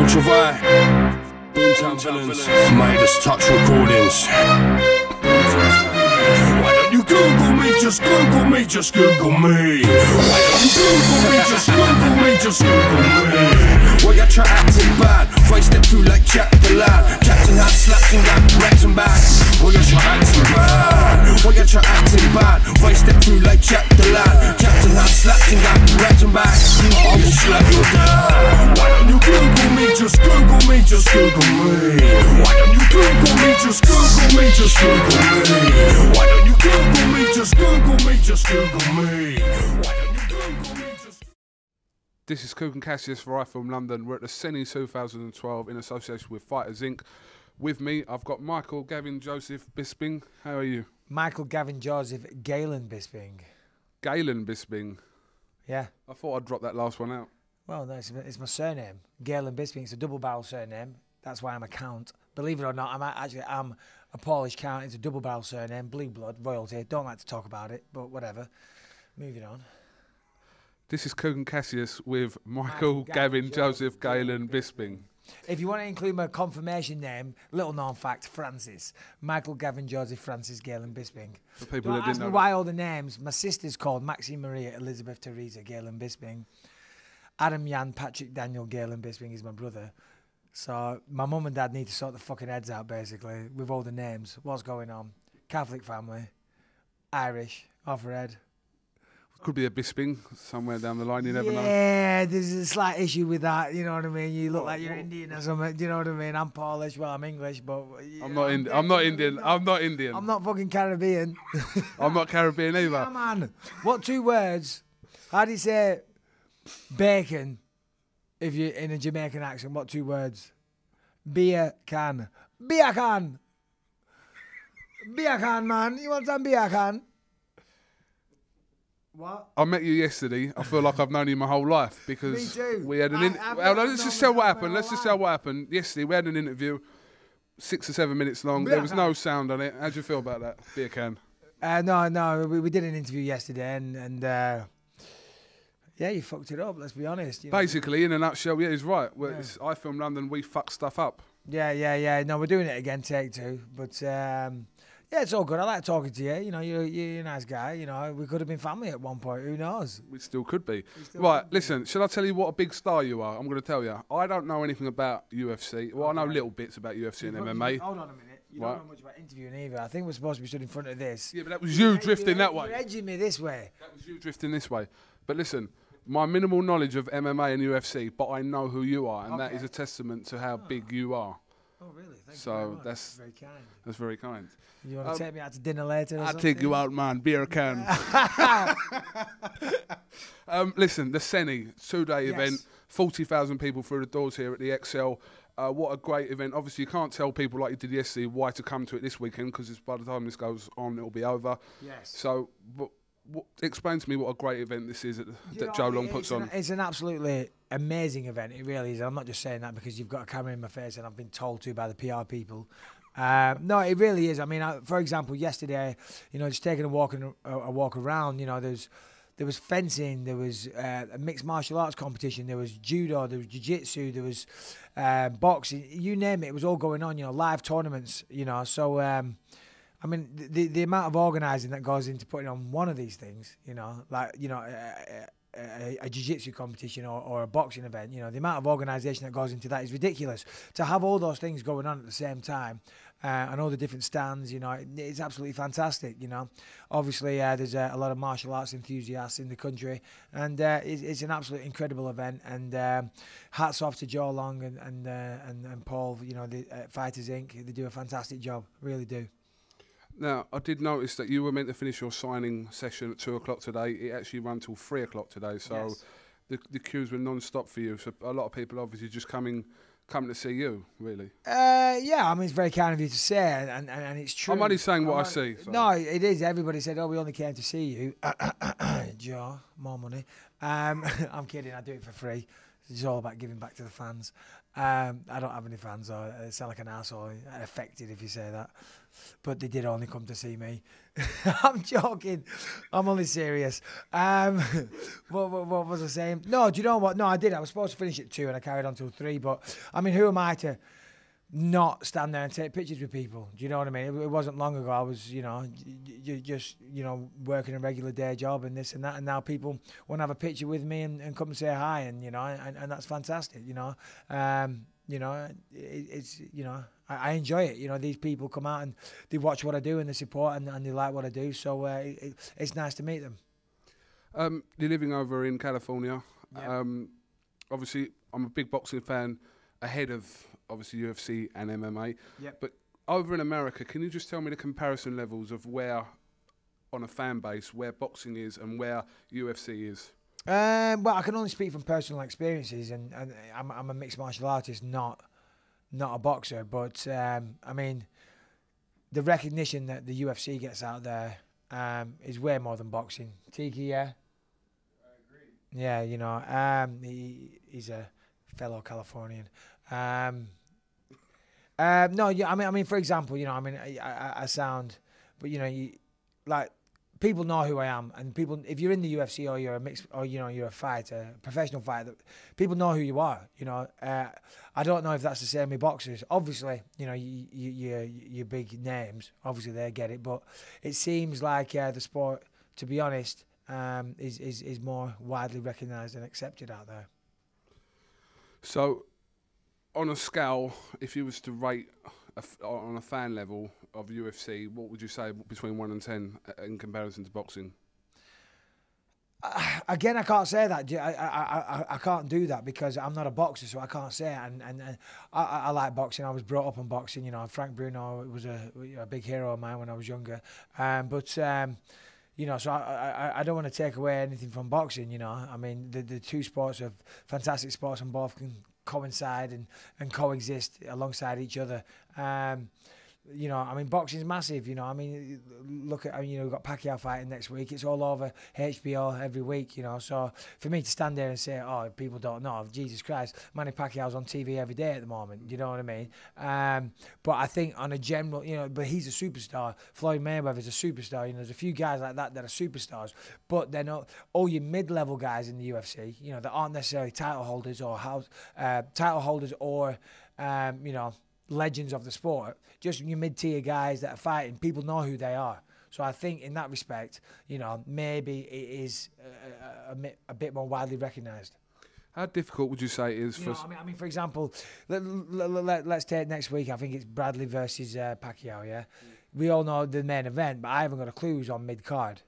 travail. Boomtown villains made us touch recordings. Why don't you Google me, just Google me, just Google me. Why don't you Google me, just Google me, just Google me. Well, you try acting bad, face step through like Jack the Lad. Captain had slapped and got wrecked and back. Well, you try acting bad, well, you try acting bad, face step through like Jack the Lad. Captain had slapped and got wrecked and back. I will slap your dad. Why don't you Google me, just Google me, just Google me. Why don't you Google me, just Google me, just Google me. Why don't you Google me, just Google me, just Google me. Why don't you Google me, just... This is Cook and Cassius for iFILM London. We're at the SENI 2012 in association with Fighters Inc. With me, I've got Michael, Gavin, Joseph, Bisping. How are you? Michael, Gavin, Joseph, Galen, Bisping. Galen Bisping. Yeah. I thought I'd drop that last one out. Well, no, it's my surname. Galen Bisping. It's a double barrel surname. That's why I'm a count. Believe it or not, I'm a Polish count. It's a double barrel surname. Blue blood, royalty. Don't like to talk about it, but whatever. Moving on. This is Cook and Cassius with Michael, Gavin, Joseph, Galen, Bisping. If you want to include my confirmation name, little known fact, Francis. Michael, Gavin, Joseph, Francis, Galen, Bisping. For people Don't that ask didn't me know why all the names. My sister's called Maxine Maria, Elizabeth Teresa, Galen, Bisping. Adam, Jan, Patrick, Daniel, Galen, Bisping is my brother. So my mum and dad need to sort the fucking heads out, basically, with all the names. What's going on? Catholic family, Irish, overhead. Could be a Bisping somewhere down the line, you never know. Yeah, there's a slight issue with that, you know what I mean? You look like you're Indian or something, do you know what I mean? I'm Polish, well, I'm English, but... I'm not Indian. I'm not Indian. I'm not fucking Caribbean. I'm not Caribbean either. Yeah, man. What two words? How do you say bacon if you're in a Jamaican accent? What two words? Beer can. Beer can. Beer can, man. You want some beer can? What? I met you yesterday. I feel like I've known you my whole life because Me too. we had an let's just tell what happened. Let's just tell what happened. Yesterday we had an interview, 6 or 7 minutes long. There was no sound on it. How'd you feel about that? Beer can. No. We did an interview yesterday and yeah, you fucked it up. Let's be honest. You know? Basically, in a nutshell, yeah, he's right. It's iFILM London. We fuck stuff up. Yeah. No, we're doing it again, take two. But yeah, it's all good. I like talking to you. You know, you're a nice guy. You know, we could have been family at one point. Who knows? We still could be. Right, listen, shall I tell you what a big star you are? I'm going to tell you. I don't know anything about UFC. Well, I know little bits about UFC and MMA. Hold on a minute. You don't know much about interviewing either. I think we're supposed to be stood in front of this. Yeah, but that was you drifting that way. You're edging me this way. That was you drifting this way. But listen, my minimal knowledge of MMA and UFC, but I know who you are, and that is a testament to how big you are. Oh, really? Thank you So very much. that's very kind. That's very kind. You want to take me out to dinner later? I'll take you out, man. Beer can. Listen, the SENI 2-day event, 40,000 people through the doors here at the XL. What a great event. Obviously, you can't tell people like you did yesterday why to come to it this weekend because by the time this goes on, it'll be over. Yes. So, explain to me what a great event this is that Joe Long puts on. It's an absolutely amazing event. It really is. I'm not just saying that because you've got a camera in my face and I've been told to by the PR people. No, it really is. I mean, for example, yesterday, you know, just taking a walk around, you know, there was fencing, there was a mixed martial arts competition, there was judo, there was jiu-jitsu, there was boxing, you name it, it was all going on, you know, live tournaments, you know. So, I mean, the amount of organising that goes into putting on one of these things, you know, like, you know, a jiu-jitsu competition or a boxing event, you know, the amount of organisation that goes into that is ridiculous. To have all those things going on at the same time, and all the different stands, you know, it's absolutely fantastic, you know. Obviously, there's a lot of martial arts enthusiasts in the country, and it's an absolutely incredible event. And hats off to Joe Long and Paul, you know, the Fighters Inc. They do a fantastic job, really do. Now, I did notice that you were meant to finish your signing session at 2 o'clock today. It actually ran till 3 o'clock today, so yes. the queues were non-stop for you. So a lot of people obviously just coming to see you, really. Yeah, I mean, it's very kind of you to say, and it's true. I'm only saying what I see. So. No, it is. Everybody said, oh, we only came to see you. Joe, more money. I'm kidding, I do it for free. It's all about giving back to the fans. I don't have any fans, or I sound like an arsehole, affected if you say that. But they did only come to see me. I'm joking. I'm only serious. What was I saying? No, do you know what? No, I did. I was supposed to finish at 2 and I carried on till 3. But, I mean, who am I to not stand there and take pictures with people? Do you know what I mean? It wasn't long ago I was, just working a regular day job and this and that, and now people want to have a picture with me and come and say hi, and and that's fantastic. I enjoy it. These people come out and they watch what I do and they support and they like what I do, so it's nice to meet them. You're living over in California. Yeah. Obviously, I'm a big boxing fan ahead of obviously UFC and MMA. Yep. But over in America, can you just tell me the comparison levels of where, on a fan base, where boxing is and where UFC is? Well, I can only speak from personal experiences, and I'm a mixed martial artist, not a boxer. But I mean, the recognition that the UFC gets out there is way more than boxing. Tiki, yeah. I agree. Yeah, he's a fellow Californian. No, yeah, I mean, for example, I sound, but like, people know who I am, and people, if you're in the UFC or you're a mixed, or you're a fighter, professional fighter, people know who you are. I don't know if that's the same with boxers. Obviously, your big names, obviously they get it, but it seems like the sport, to be honest, is more widely recognised and accepted out there. So, on a scale, if you was to rate on a fan level of UFC, what would you say between 1 and 10 in comparison to boxing? Again, I can't say that. I can't do that because I'm not a boxer, so I can't say it. And I like boxing. I was brought up on boxing. Frank Bruno was a big hero of mine when I was younger. So I don't want to take away anything from boxing. I mean, the two sports are fantastic sports, and both can coincide and coexist alongside each other. I mean, boxing's massive. I mean, look at, we've got Pacquiao fighting next week. It's all over HBO every week. So for me to stand there and say, oh, people don't know, Jesus Christ, Manny Pacquiao's on TV every day at the moment. You know what I mean? But I think on a general, but he's a superstar. Floyd Mayweather's a superstar. There's a few guys like that are superstars, but they're not all your mid-level guys in the UFC. That aren't necessarily title holders or legends of the sport, just your mid-tier guys that are fighting. People know who they are. So I think in that respect, maybe it is a bit more widely recognised. How difficult would you say it is for... I mean, for example, let's take next week. I think it's Bradley versus Pacquiao, yeah? We all know the main event, but I haven't got a clue who's on mid-card.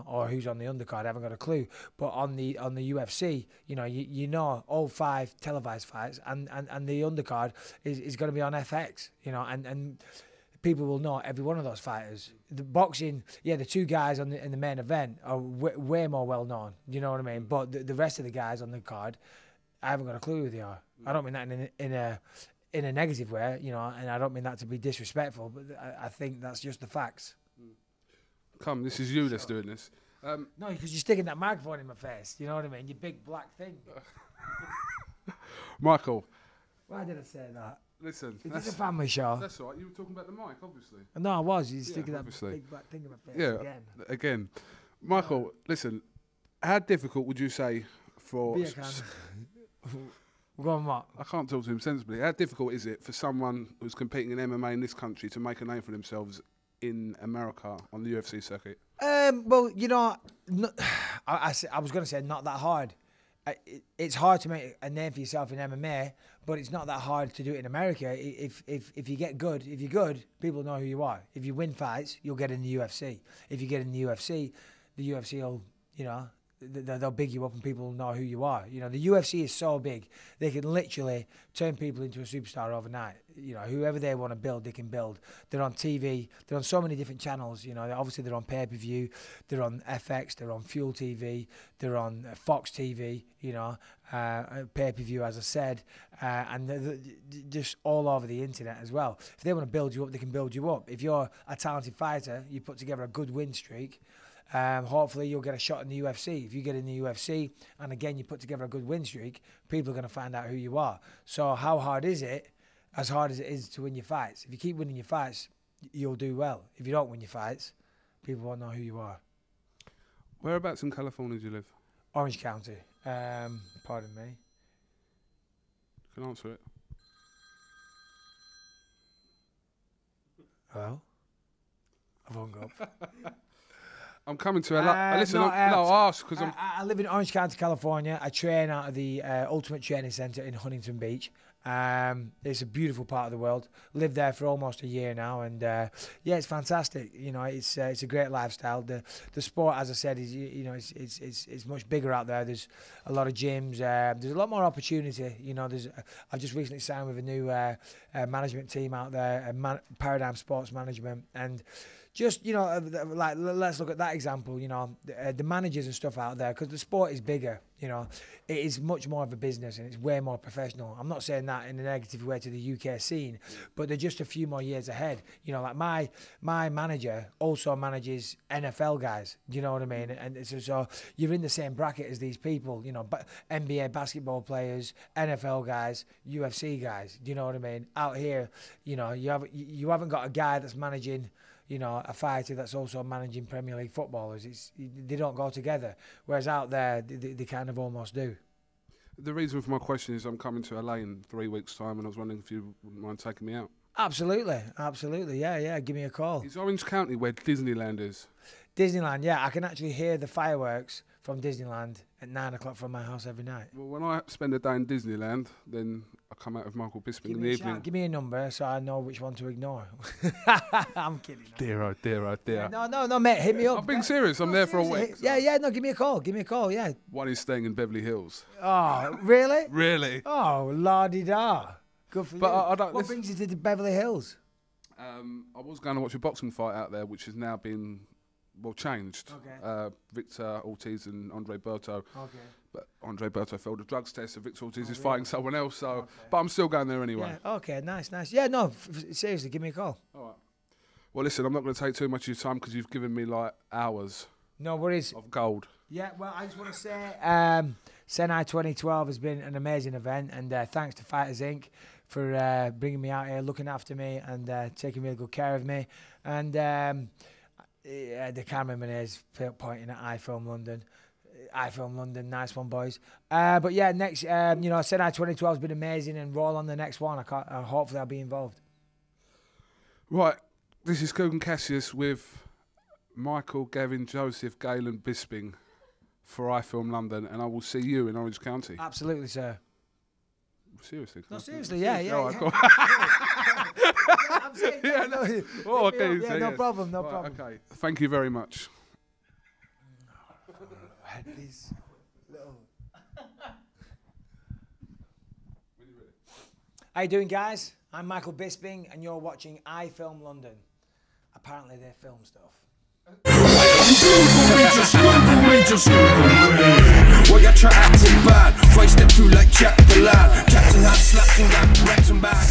Or who's on the undercard, I haven't got a clue. But on the UFC, all 5 televised fights, and the undercard is going to be on FX, and people will know every one of those fighters. The boxing, the 2 guys in the main event are way more well known. You know what I mean? But the rest of the guys on the card, I haven't got a clue who they are. I don't mean that in a negative way, and I don't mean that to be disrespectful, but I think that's just the facts. Come, this is you that's doing this. No, because you're sticking that microphone in my face. You know what I mean? You big black thing. Michael. Why did I say that? Listen. It's a family show. That's all right. You were talking about the mic, obviously. No, I was. You're sticking that big black thing in my face again. Michael, listen. How difficult would you say for... Go on, what? I can't talk to him sensibly. How difficult is it for someone who's competing in MMA in this country to make a name for themselves in America on the UFC circuit? Well, I was going to say not that hard. It's hard to make a name for yourself in MMA, but it's not that hard to do it in America. If you get good, if you're good, people know who you are. If you win fights, you'll get in the UFC. If you get in the UFC will, they'll big you up and people will know who you are. The UFC is so big, they can literally turn people into a superstar overnight. Whoever they want to build, they can build. They're on TV. They're on so many different channels. Obviously they're on pay-per-view. They're on FX. They're on Fuel TV. They're on Fox TV. Pay-per-view, as I said, and they're just all over the internet as well. If they want to build you up, they can build you up. If you're a talented fighter, you put together a good win streak, hopefully you'll get a shot in the UFC. If you get in the UFC and again you put together a good win streak, people are going to find out who you are. So how hard is it? As hard as it is to win your fights. If you keep winning your fights, you'll do well. If you don't win your fights, people won't know who you are. Whereabouts in California do you live? Orange County. Pardon me. You can answer it. Hello? I've hung up. I'm coming to LA. Listen, I'll ask because I live in Orange County, California. I train out of the Ultimate Training Centre in Huntington Beach. It's a beautiful part of the world. Lived there for almost a year now, and yeah, it's fantastic. You know, it's a great lifestyle. The sport, as I said, is it's much bigger out there. There's a lot of gyms. There's a lot more opportunity. You know, I've just recently signed with a new management team out there, Paradigm Sports Management, and just, you know, like, let's look at that example, you know, the managers and stuff out there, because the sport is bigger, you know, it is much more of a business and it's way more professional. I'm not saying that in a negative way to the UK scene, but they're just a few more years ahead. You know, like my manager also manages NFL guys, do you know what I mean? And so you're in the same bracket as these people, you know, but NBA basketball players, NFL guys, UFC guys, do you know what I mean? Out here, you know, you haven't got a guy that's managing, you know, a fighter that's also managing Premier League footballers. They don't go together. Whereas out there, they kind of almost do. The reason for my question is I'm coming to LA in 3 weeks' time, and I was wondering if you wouldn't mind taking me out. Absolutely. Yeah. Give me a call. Is Orange County where Disneyland is? Disneyland, yeah. I can actually hear the fireworks from Disneyland at 9 o'clock from my house every night. Well, when I spend a day in Disneyland, then I come out with Michael Bisping in the evening. Give me a number so I know which one to ignore. I'm kidding. Dear, oh dear. No, mate, hit me up. I'm being serious. I'm there for a week. So. Yeah, no, give me a call, yeah. One is staying in Beverly Hills. Oh, really? Really? Oh, la-di-da. Good for you. I don't, what brings you to Beverly Hills? I was going to watch a boxing fight out there, which has now been, well, changed. Okay. Victor Ortiz and Andre Berto. Okay. But Andre Berto failed a drugs test, so Victor Ortiz is fighting someone else. So, okay. But I'm still going there anyway. Yeah. Okay, nice. Yeah, no, seriously, give me a call. All right. Well, listen, I'm not going to take too much of your time because you've given me like hours. No worries. Of gold. Yeah, well, I just want to say SENI 2012 has been an amazing event, and thanks to Fighters Inc. for bringing me out here, looking after me, and taking really good care of me. And the cameraman is pointing at iFILM London. iFILM London, nice one, boys. But yeah, next, SENI 2012 has been amazing, and roll on the next one. Hopefully I'll be involved. Right, this is Kugan Cassius with Michael, Gavin, Joseph, Galen, Bisping for iFILM London, and I will see you in Orange County. Absolutely, sir. Seriously? No, seriously, yeah. Cool. I'm saying, no problem. Okay, thank you very much. How you doing, guys? I'm Michael Bisping, and you're watching iFILM London. Apparently, they film stuff. Just Google me. While you're acting bad, face step through like Jack the Lad. Captain had slapped and got wrapped and back.